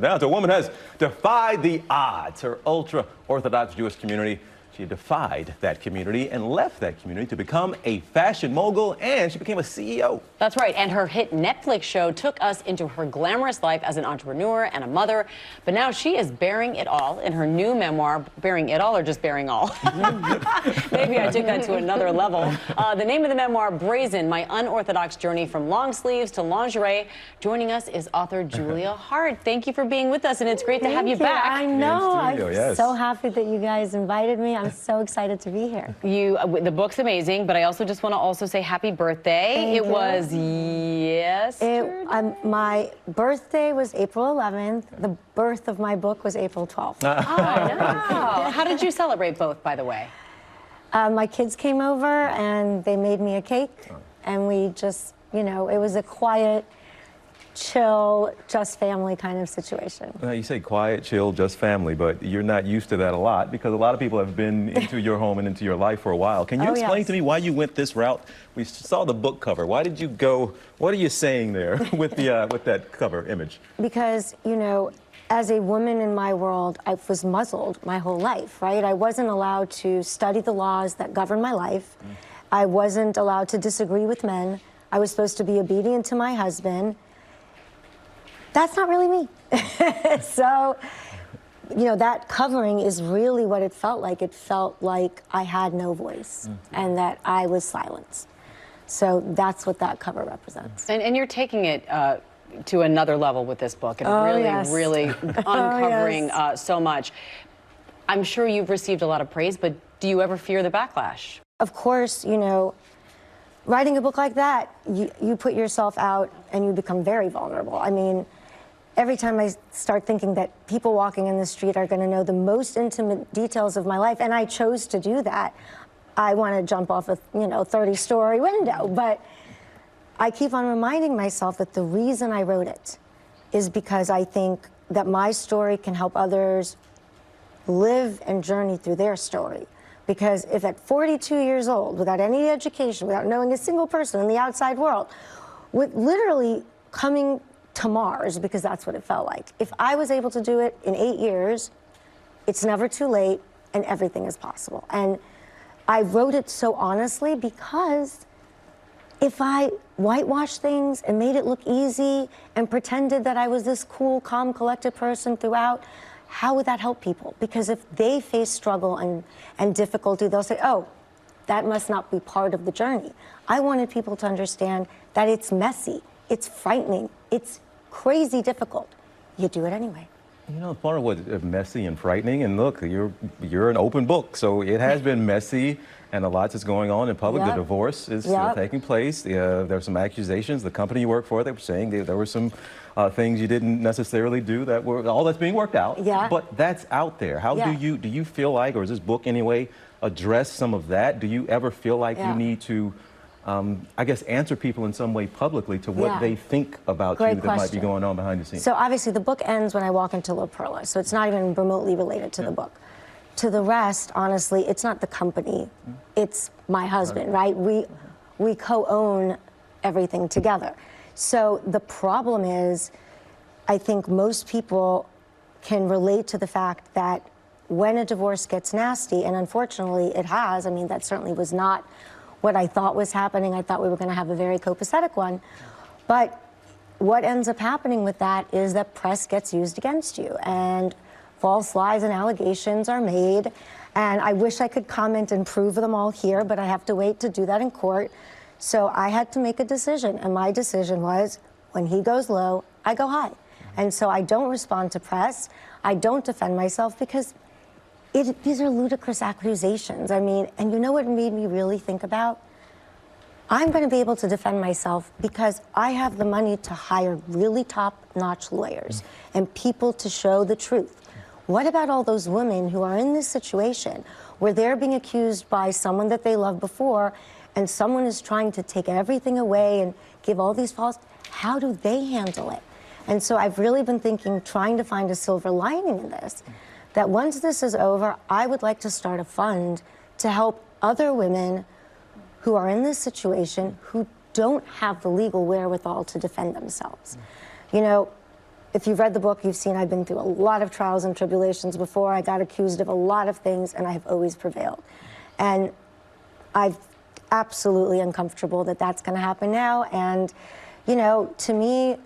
Now, a woman has defied the odds. Her ultra-orthodox Jewish community, she defied that community and left that community to become a fashion mogul, and she became a CEO. That's right, and her hit Netflix show took us into her glamorous life as an entrepreneur and a mother, but now she is bearing it all in her new memoir. Bearing it all or just bearing all? Maybe I took that to another level. The name of the memoir, Brazen, My Unorthodox Journey from Long Sleeves to Lingerie. Joining us is author Julia Haart. Thank you for being with us, and it's great to have you back. I know. I'm so happy that you guys invited me. I'm so excited to be here. The book's amazing, but I also just want to also say happy birthday. Thank you. Was yesterday. My birthday was April 11th. The birth of my book was April 12th. I know. How did you celebrate both, by the way? My kids came over and they made me a cake, and we just, you know, it was a quiet, chill, just family kind of situation. Well, you say quiet, chill, just family, but you're not used to that a lot because a lot of people have been into your home and into your life for a while. Can you explain to me why you went this route? We saw the book cover. Why did you go? What are you saying there with that cover image? Because, you know, as a woman in my world, I was muzzled my whole life, right? I wasn't allowed to study the laws that govern my life. I wasn't allowed to disagree with men. I was supposed to be obedient to my husband. That's not really me. So, you know, that covering is really what it felt like. It felt like I had no voice and that I was silenced. So that's what that cover represents. And you're taking it to another level with this book, and really uncovering so much. I'm sure you've received a lot of praise, but do you ever fear the backlash? Of course, you know, writing a book like that, you put yourself out and you become very vulnerable. I mean, every time I start thinking that people walking in the street are going to know the most intimate details of my life, and I chose to do that, I want to jump off a 30-story window. But I keep on reminding myself that the reason I wrote it is because I think that my story can help others live and journey through their story. Because if at 42 years old, without any education, without knowing a single person in the outside world, with literally coming to Mars, because that's what it felt like, if I was able to do it in 8 years, it's never too late and everything is possible. And I wrote it so honestly because if I whitewashed things and made it look easy and pretended that I was this cool, calm, collected person throughout, how would that help people? Because if they face struggle and difficulty, they'll say, oh, that must not be part of the journey. I wanted people to understand that it's messy, it's frightening, it's crazy difficult. You do it anyway. You know, part of what's messy and frightening, and look, you're an open book, so it has been messy, and a lot is going on in public. The divorce is still taking place. There are some accusations. The company you work for, they were saying there were some things you didn't necessarily do that were all that's being worked out. But that's out there. How do you feel like, or is this book anyway, address some of that? Do you ever feel like you need to, I guess, answer people in some way publicly to what they think about you that might be going on behind the scenes? So obviously the book ends when I walk into La Perla, so it's not even remotely related to the book. To the rest, honestly, it's not the company, it's my husband, right? We co-own everything together. So the problem is, I think most people can relate to the fact that when a divorce gets nasty, and unfortunately it has, I mean, that certainly was not what I thought was happening. I thought we were going to have a very copacetic one. But what ends up happening with that is that press gets used against you, and false lies and allegations are made. And I wish I could comment and prove them all here, but I have to wait to do that in court. So I had to make a decision, and my decision was, when he goes low, I go high. And so I don't respond to press. I don't defend myself because these are ludicrous accusations. I mean, and you know what made me really think about? I'm going to be able to defend myself because I have the money to hire really top-notch lawyers and people to show the truth. What about all those women who are in this situation where they're being accused by someone that they loved before, and someone is trying to take everything away and give all these false, how do they handle it? And so I've really been thinking, trying to find a silver lining in this, that once this is over, I would like to start a fund to help other women who are in this situation who don't have the legal wherewithal to defend themselves. You know, if you've read the book, you've seen I've been through a lot of trials and tribulations before. I got accused of a lot of things, and I have always prevailed. And I'm absolutely uncomfortable that that's going to happen now. And, you know, to me,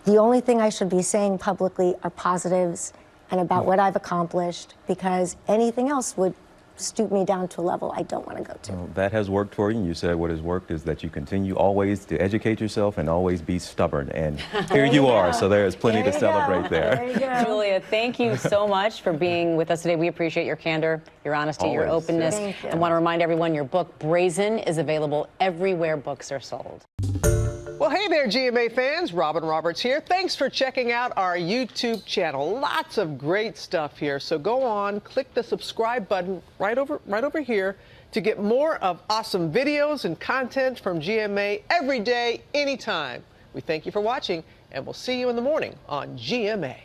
the only thing I should be saying publicly are positives and about what I've accomplished, because anything else would stoop me down to a level I don't want to go to. Well, that has worked for you. You said what has worked is that you continue always to educate yourself and always be stubborn. And here you are, so there is plenty to celebrate there. Julia, thank you so much for being with us today. We appreciate your candor, your honesty, your openness. Thank you. I want to remind everyone your book, Brazen, is available everywhere books are sold. Well, hey there, GMA fans. Robin Roberts here. Thanks for checking out our YouTube channel. Lots of great stuff here. So go on, click the subscribe button right over here to get more of awesome videos and content from GMA every day, anytime. We thank you for watching, and we'll see you in the morning on GMA.